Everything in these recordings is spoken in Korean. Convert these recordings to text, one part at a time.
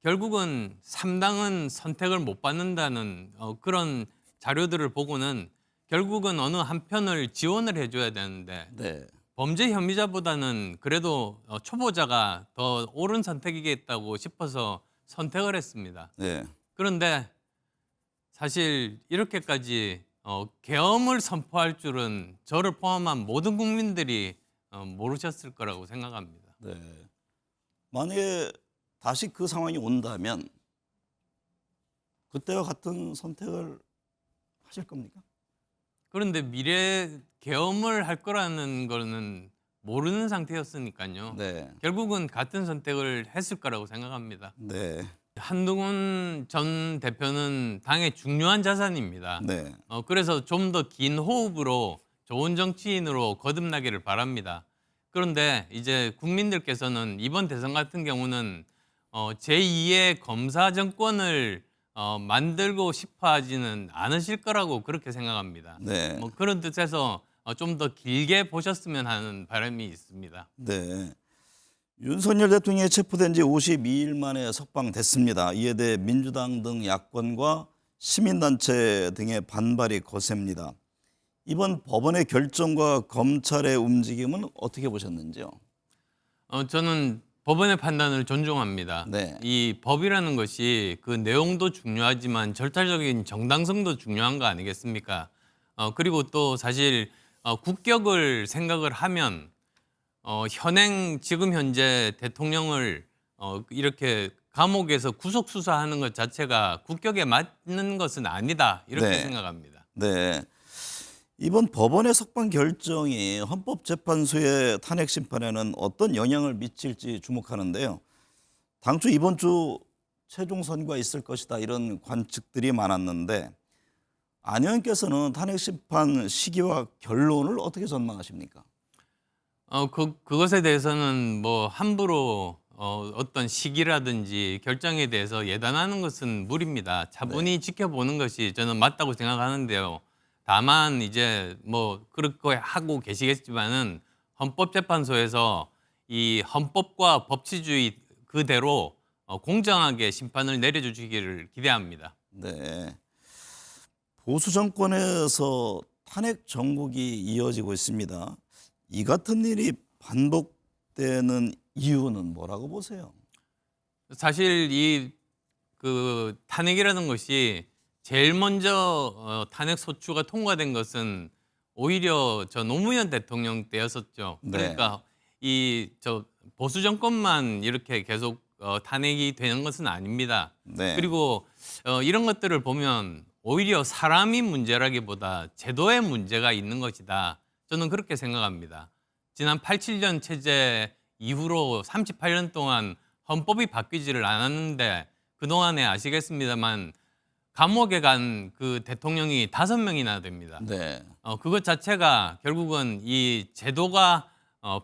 결국은 3당은 선택을 못 받는다는 그런 자료들을 보고는 결국은 어느 한편을 지원을 해줘야 되는데 네. 범죄 혐의자보다는 그래도 초보자가 더 옳은 선택이겠다고 싶어서 선택을 했습니다. 네. 그런데 사실 이렇게까지 계엄을 선포할 줄은 저를 포함한 모든 국민들이 모르셨을 거라고 생각합니다. 네. 만약에 다시 그 상황이 온다면 그때와 같은 선택을 하실 겁니까? 그런데 미래 계엄을 할 거라는 거는 모르는 상태였으니까요. 네. 결국은 같은 선택을 했을 거라고 생각합니다. 네. 한동훈 전 대표는 당의 중요한 자산입니다. 네. 그래서 좀 더 긴 호흡으로 좋은 정치인으로 거듭나기를 바랍니다. 그런데 이제 국민들께서는 이번 대선 같은 경우는 제2의 검사 정권을 만들고 싶어 하지는 않으실 거라고 그렇게 생각합니다. 네. 뭐 그런 뜻에서 좀 더 길게 보셨으면 하는 바람이 있습니다. 네. 윤석열 대통령이 체포된 지 52일 만에 석방됐습니다. 이에 대해 민주당 등 야권과 시민단체 등의 반발이 거셉니다. 이번 법원의 결정과 검찰의 움직임은 어떻게 보셨는지요? 저는 법원의 판단을 존중합니다. 네. 이 법이라는 것이 그 내용도 중요하지만 절차적인 정당성도 중요한 거 아니겠습니까? 그리고 또 사실 국격을 생각을 하면 지금 현재 대통령을 이렇게 감옥에서 구속 수사하는 것 자체가 국격에 맞는 것은 아니다 이렇게 네. 생각합니다. 네. 이번 법원의 석방 결정이 헌법재판소의 탄핵 심판에는 어떤 영향을 미칠지 주목하는데요. 당초 이번 주 최종 선고가 있을 것이다 이런 관측들이 많았는데 안 의원께서는 탄핵 심판 시기와 결론을 어떻게 전망하십니까? 그것에 대해서는 뭐 함부로 어떤 시기라든지 결정에 대해서 예단하는 것은 무리입니다. 네. 차분히 지켜보는 것이 저는 맞다고 생각하는데요. 다만 이제 뭐 그렇게 하고 계시겠지만은 헌법재판소에서 이 헌법과 법치주의 그대로 공정하게 심판을 내려주시기를 기대합니다. 네. 보수 정권에서 탄핵 정국이 이어지고 있습니다. 이 같은 일이 반복되는 이유는 뭐라고 보세요? 사실 이 그 탄핵이라는 것이 제일 먼저 탄핵 소추가 통과된 것은 오히려 저 노무현 대통령 때였었죠. 네. 그러니까 이 보수 정권만 이렇게 계속 탄핵이 되는 것은 아닙니다. 네. 그리고 이런 것들을 보면 오히려 사람이 문제라기보다 제도의 문제가 있는 것이다. 저는 그렇게 생각합니다. 지난 87년 체제 이후로 38년 동안 헌법이 바뀌지를 않았는데 그동안에 아시겠습니다만 감옥에 간 그 대통령이 5명이나 됩니다. 네. 그것 자체가 결국은 이 제도가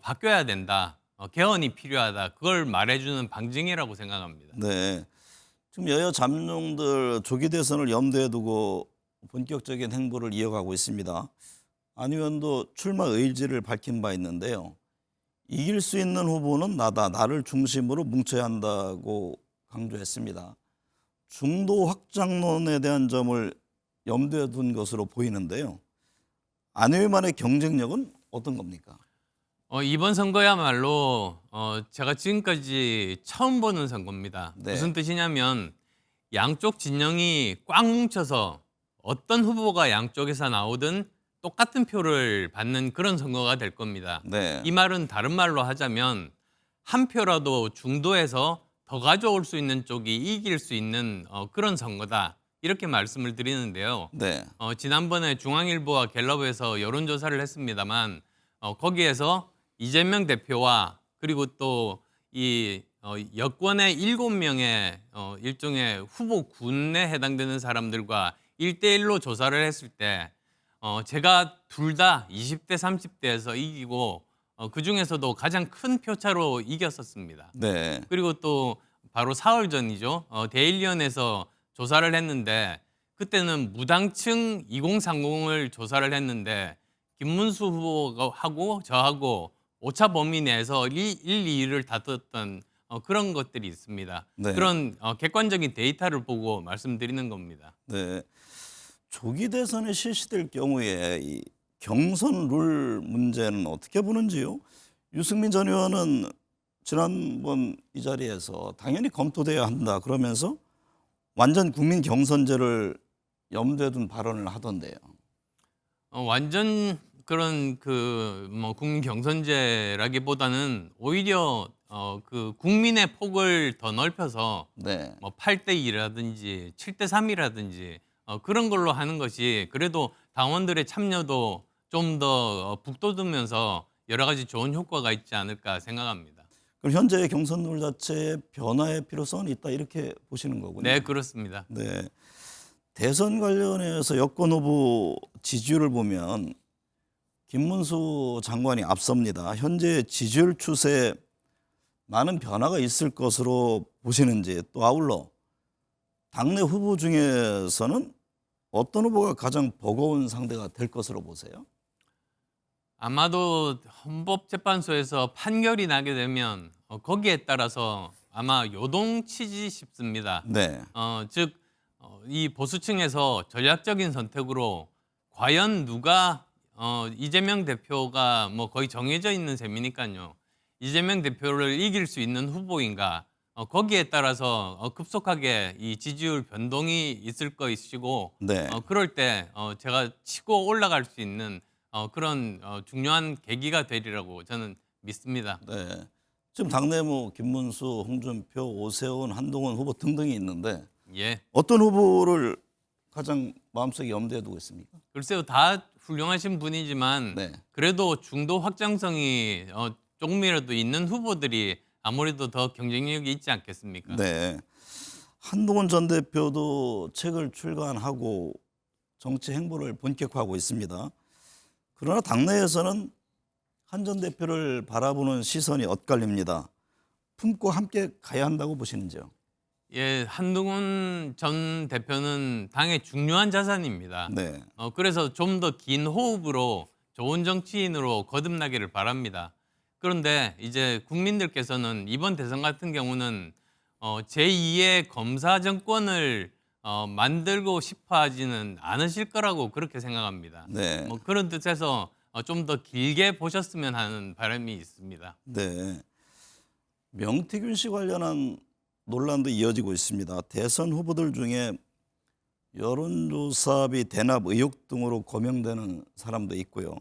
바뀌어야 된다. 개헌이 필요하다. 그걸 말해주는 방증이라고 생각합니다. 네. 지금 여야 잠룡들 조기 대선을 염두에 두고 본격적인 행보를 이어가고 있습니다. 안 의원도 출마 의지를 밝힌 바 있는데요. 이길 수 있는 후보는 나다. 나를 중심으로 뭉쳐야 한다고 강조했습니다. 중도 확장론에 대한 점을 염두에 둔 것으로 보이는데요. 안 의원만의 경쟁력은 어떤 겁니까? 이번 선거야말로 제가 지금까지 처음 보는 선거입니다. 네. 무슨 뜻이냐면 양쪽 진영이 꽉 뭉쳐서 어떤 후보가 양쪽에서 나오든 똑같은 표를 받는 그런 선거가 될 겁니다. 네. 이 말은 다른 말로 하자면 한 표라도 중도에서 더 가져올 수 있는 쪽이 이길 수 있는 그런 선거다. 이렇게 말씀을 드리는데요. 네. 지난번에 중앙일보와 갤럽에서 여론조사를 했습니다만 거기에서 이재명 대표와 그리고 또 이 여권의 7명의 일종의 후보군에 해당되는 사람들과 1대1로 조사를 했을 때 제가 둘 다 20대, 30대에서 이기고 그중에서도 가장 큰 표차로 이겼었습니다. 네. 그리고 또 바로 사흘 전이죠. 대일리언에서 조사를 했는데 그때는 무당층 2030을 조사를 했는데 김문수 후보하고 저하고 오차 범위 내에서 1, 2위를 다퉜던 그런 것들이 있습니다. 네. 그런 객관적인 데이터를 보고 말씀드리는 겁니다. 네. 조기 대선이 실시될 경우에 이 경선 룰 문제는 어떻게 보는지요? 유승민 전 의원은 지난번 이 자리에서 당연히 검토돼야 한다 그러면서 완전 국민 경선제를 염두에 둔 발언을 하던데요. 완전 그런 그 뭐 국민 경선제라기보다는 오히려 그 국민의 폭을 더 넓혀서 네. 뭐 8대 2라든지 7대 3이라든지 그런 걸로 하는 것이 그래도 당원들의 참여도 좀 더 북돋으면서 여러 가지 좋은 효과가 있지 않을까 생각합니다. 그럼 현재의 경선 룰 자체에 변화의 필요성은 있다 이렇게 보시는 거군요. 네, 그렇습니다. 네. 대선 관련해서 여권 후보 지지율을 보면 김문수 장관이 앞섭니다. 현재 지지율 추세에 많은 변화가 있을 것으로 보시는지 또 아울러 당내 후보 중에서는 어떤 후보가 가장 버거운 상대가 될 것으로 보세요? 아마도 헌법재판소에서 판결이 나게 되면 거기에 따라서 아마 요동치지 싶습니다. 네. 즉, 이 보수층에서 전략적인 선택으로 과연 누가 이재명 대표가 뭐 거의 정해져 있는 셈이니까요. 이재명 대표를 이길 수 있는 후보인가? 거기에 따라서 급속하게 이 지지율 변동이 있을 것이고 네. 그럴 때 제가 치고 올라갈 수 있는 그런 중요한 계기가 되리라고 저는 믿습니다. 네. 지금 당내 뭐 김문수, 홍준표, 오세훈, 한동훈 후보 등등이 있는데 예. 어떤 후보를 가장 마음속에 염두에 두고 있습니까? 글쎄요, 다 훌륭하신 분이지만 네. 그래도 중도 확장성이 조금이라도 있는 후보들이 아무래도 더 경쟁력이 있지 않겠습니까? 네. 한동훈 전 대표도 책을 출간하고 정치 행보를 본격화하고 있습니다. 그러나 당내에서는 한 전 대표를 바라보는 시선이 엇갈립니다. 품고 함께 가야 한다고 보시는지요? 예, 한동훈 전 대표는 당의 중요한 자산입니다. 네. 그래서 좀 더 긴 호흡으로 좋은 정치인으로 거듭나기를 바랍니다. 그런데 이제 국민들께서는 이번 대선 같은 경우는 제2의 검사 정권을 만들고 싶어 하지는 않으실 거라고 그렇게 생각합니다. 네. 뭐 그런 뜻에서 좀 더 길게 보셨으면 하는 바람이 있습니다. 네. 명태균 씨 관련한 논란도 이어지고 있습니다. 대선 후보들 중에 여론조사비 대납 의혹 등으로 거명되는 사람도 있고요.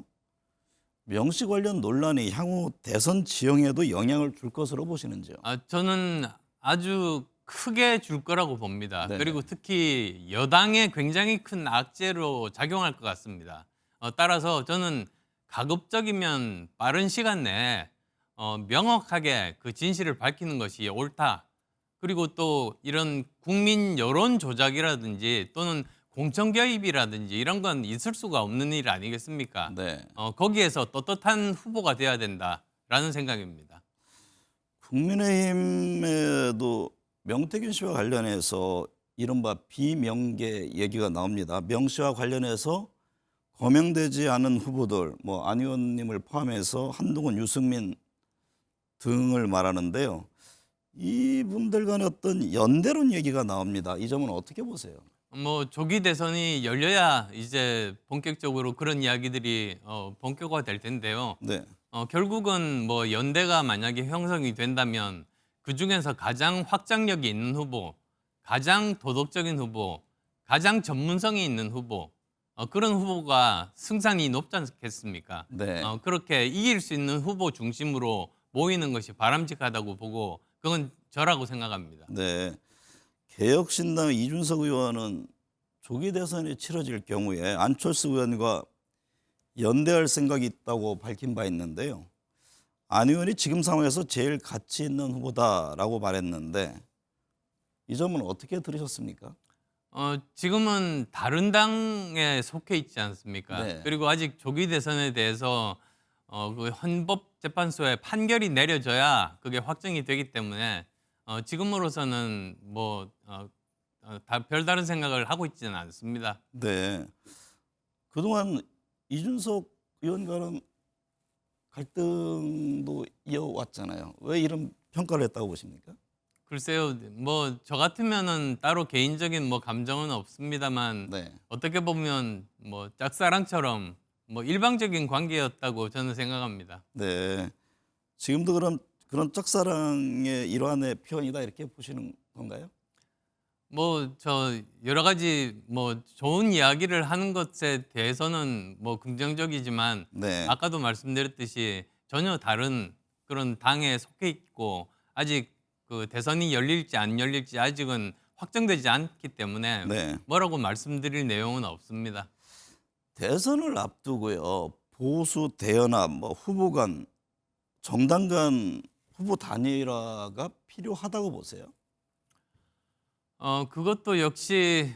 명 씨 관련 논란이 향후 대선 지형에도 영향을 줄 것으로 보시는지요? 저는 아주 크게 줄 거라고 봅니다. 네네. 그리고 특히 여당에 굉장히 큰 악재로 작용할 것 같습니다. 따라서 저는 가급적이면 빠른 시간 내에 명확하게 그 진실을 밝히는 것이 옳다. 그리고 또 이런 국민 여론 조작이라든지 또는 공천 개입이라든지 이런 건 있을 수가 없는 일 아니겠습니까? 네. 거기에서 떳떳한 후보가 돼야 된다라는 생각입니다. 국민의힘에도 명태균 씨와 관련해서 이른바 비명계 얘기가 나옵니다. 명 씨와 관련해서 거명되지 않은 후보들, 뭐 안 의원님을 포함해서 한동훈, 유승민 등을 말하는데요. 이분들 간의 어떤 연대론 얘기가 나옵니다. 이 점은 어떻게 보세요? 뭐 조기 대선이 열려야 이제 본격적으로 그런 이야기들이 본격화될 텐데요. 네. 결국은 뭐 연대가 만약에 형성이 된다면 그 중에서 가장 확장력이 있는 후보, 가장 도덕적인 후보, 가장 전문성이 있는 후보, 그런 후보가 승산이 높지 않겠습니까? 네. 그렇게 이길 수 있는 후보 중심으로 모이는 것이 바람직하다고 보고 그건 저라고 생각합니다. 네. 개혁신당 이준석 의원은 조기 대선이 치러질 경우에 안철수 의원과 연대할 생각이 있다고 밝힌 바 있는데요. 안 의원이 지금 상황에서 제일 가치 있는 후보다라고 말했는데 이 점은 어떻게 들으셨습니까? 지금은 다른 당에 속해 있지 않습니까? 네. 그리고 아직 조기 대선에 대해서 그 헌법재판소의 판결이 내려져야 그게 확정이 되기 때문에 지금으로서는 뭐 다 별다른 생각을 하고 있지는 않습니다. 네. 그동안 이준석 의원과는 갈등도 이어왔잖아요. 왜 이런 평가를 했다고 보십니까? 글쎄요, 뭐 저 같으면은 따로 개인적인 뭐 감정은 없습니다만 네. 어떻게 보면 뭐 짝사랑처럼 뭐 일방적인 관계였다고 저는 생각합니다. 네. 지금도 그런 짝사랑의 일환의 표현이다 이렇게 보시는 건가요? 뭐 저 여러 가지 뭐 좋은 이야기를 하는 것에 대해서는 뭐 긍정적이지만 네. 아까도 말씀드렸듯이 전혀 다른 그런 당에 속해 있고 아직 그 대선이 열릴지 안 열릴지 아직은 확정되지 않기 때문에 네. 뭐라고 말씀드릴 내용은 없습니다. 대선을 앞두고요. 보수 대연합 뭐 후보 간 정당 간 후보 단일화가 필요하다고 보세요? 그것도 역시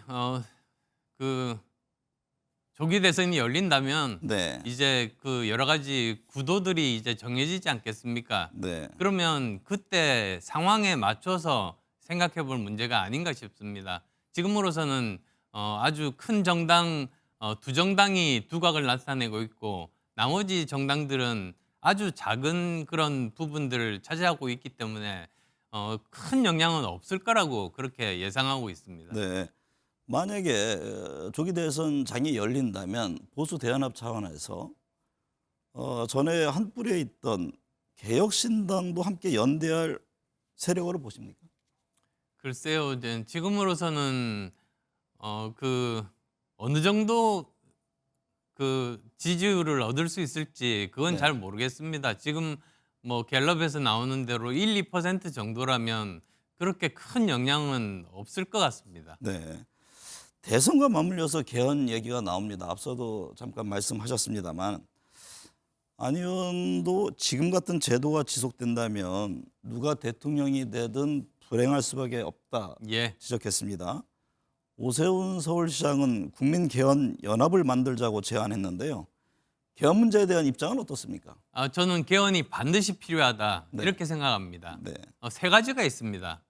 그 조기 대선이 열린다면 네. 이제 그 여러 가지 구도들이 이제 정해지지 않겠습니까? 네. 그러면 그때 상황에 맞춰서 생각해 볼 문제가 아닌가 싶습니다. 지금으로서는 아주 큰 정당 두 정당이 두각을 나타내고 있고 나머지 정당들은 아주 작은 그런 부분들을 차지하고 있기 때문에 큰 영향은 없을 거라고 그렇게 예상하고 있습니다. 네. 만약에 조기 대선 장이 열린다면 보수 대연합 차원에서 전에 한 뿔에 있던 개혁신당도 함께 연대할 세력으로 보십니까? 글쎄요, 이제 지금으로서는 그 어느 정도 그 지지율을 얻을 수 있을지 그건 네. 잘 모르겠습니다. 지금 뭐 갤럽에서 나오는 대로 1, 2% 정도라면 그렇게 큰 영향은 없을 것 같습니다. 네. 대선과 맞물려서 개헌 얘기가 나옵니다. 앞서도 잠깐 말씀하셨습니다만 안 의원도 지금 같은 제도가 지속된다면 누가 대통령이 되든 불행할 수밖에 없다 예. 지적했습니다. 오세훈 서울시장은 국민개헌연합을 만들자고 제안했는데요. 개헌 문제에 대한 입장은 어떻습니까? 저는 개헌이 반드시 필요하다 네. 이렇게 생각합니다. 네. 세 가지가 있습니다.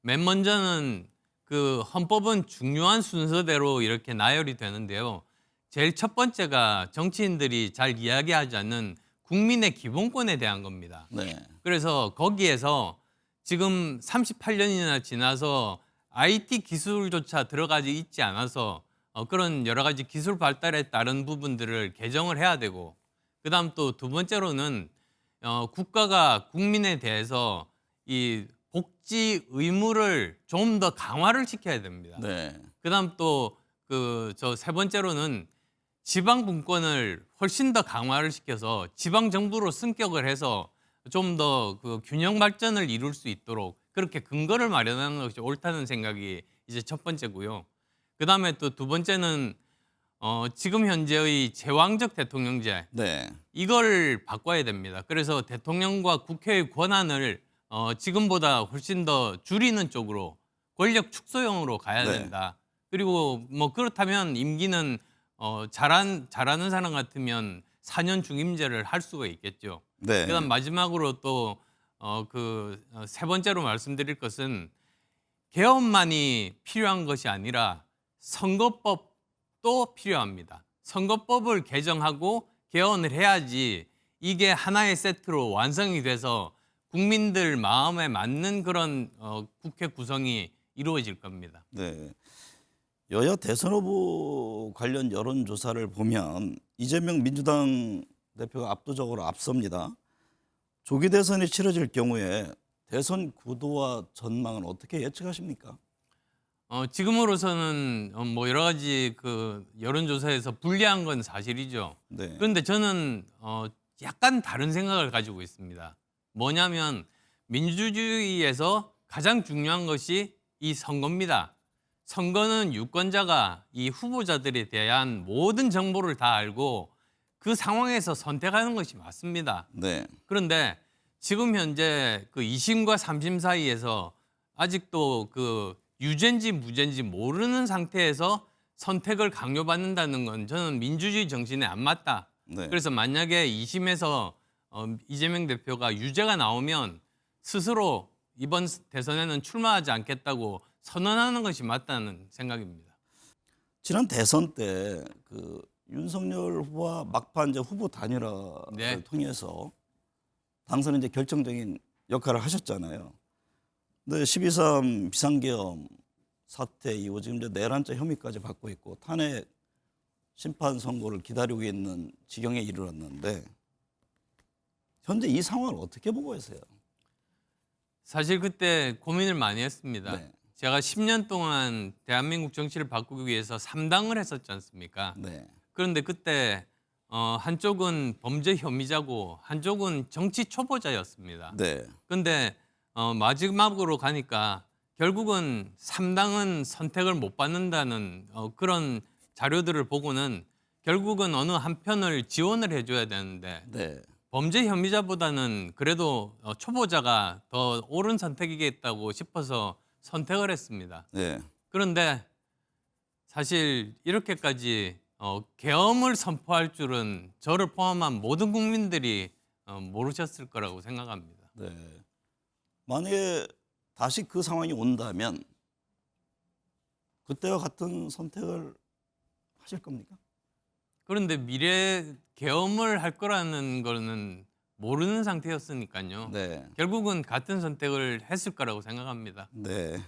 맨 먼저는 그 헌법은 중요한 순서대로 이렇게 나열이 되는데요. 제일 첫 번째가 정치인들이 잘 이야기하지 않는 국민의 기본권에 대한 겁니다. 네. 그래서 거기에서 지금 38년이나 지나서 IT 기술조차 들어가지 있지 않아서 그런 여러 가지 기술 발달에 따른 부분들을 개정을 해야 되고 그다음 또 두 번째로는 국가가 국민에 대해서 이 복지 의무를 좀 더 강화를 시켜야 됩니다. 네. 그다음 또 그 저 세 번째로는 지방 분권을 훨씬 더 강화를 시켜서 지방 정부로 승격을 해서 좀 더 그 균형 발전을 이룰 수 있도록 그렇게 근거를 마련하는 것이 옳다는 생각이 이제 첫 번째고요. 그다음에 또 두 번째는 지금 현재의 제왕적 대통령제 네. 이걸 바꿔야 됩니다. 그래서 대통령과 국회의 권한을 지금보다 훨씬 더 줄이는 쪽으로 권력 축소형으로 가야 네. 된다. 그리고 뭐 그렇다면 임기는 잘하는 사람 같으면 4년 중임제를 할 수가 있겠죠. 네. 그다음 마지막으로 또 세 번째로 말씀드릴 것은 개헌만이 필요한 것이 아니라 선거법도 필요합니다. 선거법을 개정하고 개헌을 해야지 이게 하나의 세트로 완성이 돼서 국민들 마음에 맞는 그런 국회 구성이 이루어질 겁니다. 네. 여야 대선 후보 관련 여론조사를 보면 이재명 민주당 대표가 압도적으로 앞섭니다. 조기 대선이 치러질 경우에 대선 구도와 전망은 어떻게 예측하십니까? 지금으로서는 뭐 여러 가지 그 여론조사에서 불리한 건 사실이죠. 네. 그런데 저는 약간 다른 생각을 가지고 있습니다. 뭐냐면 민주주의에서 가장 중요한 것이 이 선거입니다. 선거는 유권자가 이 후보자들에 대한 모든 정보를 다 알고 그 상황에서 선택하는 것이 맞습니다. 네. 그런데 지금 현재 그 2심과 3심 사이에서 아직도 그 유죄인지 무죄인지 모르는 상태에서 선택을 강요받는다는 건 저는 민주주의 정신에 안 맞다. 네. 그래서 만약에 2심에서 이재명 대표가 유죄가 나오면 스스로 이번 대선에는 출마하지 않겠다고 선언하는 것이 맞다는 생각입니다. 지난 대선 때 그 윤석열 후보와 막판 이제 후보 단일화를 네. 통해서 당선은 이제 결정적인 역할을 하셨잖아요. 근데 12.3 비상계엄 사태 이후 지금 이제 내란죄 혐의까지 받고 있고 탄핵 심판 선고를 기다리고 있는 지경에 이르렀는데 현재 이 상황을 어떻게 보고 계세요? 사실 그때 고민을 많이 했습니다. 네. 제가 10년 동안 대한민국 정치를 바꾸기 위해서 3당을 했었지 않습니까? 네. 그런데 그때 한쪽은 범죄 혐의자고 한쪽은 정치 초보자였습니다. 네. 그런데 마지막으로 가니까 결국은 3당은 선택을 못 받는다는 그런 자료들을 보고는 결국은 어느 한편을 지원을 해줘야 되는데 네. 범죄 혐의자보다는 그래도 초보자가 더 옳은 선택이겠다고 싶어서 선택을 했습니다. 네. 그런데 사실 이렇게까지 계엄을 선포할 줄은 저를 포함한 모든 국민들이 모르셨을 거라고 생각합니다. 네. 만약에 다시 그 상황이 온다면 그때와 같은 선택을 하실 겁니까? 그런데 미래 계엄을 할 거라는 거는 모르는 상태였으니까요. 네. 결국은 같은 선택을 했을 거라고 생각합니다. 네.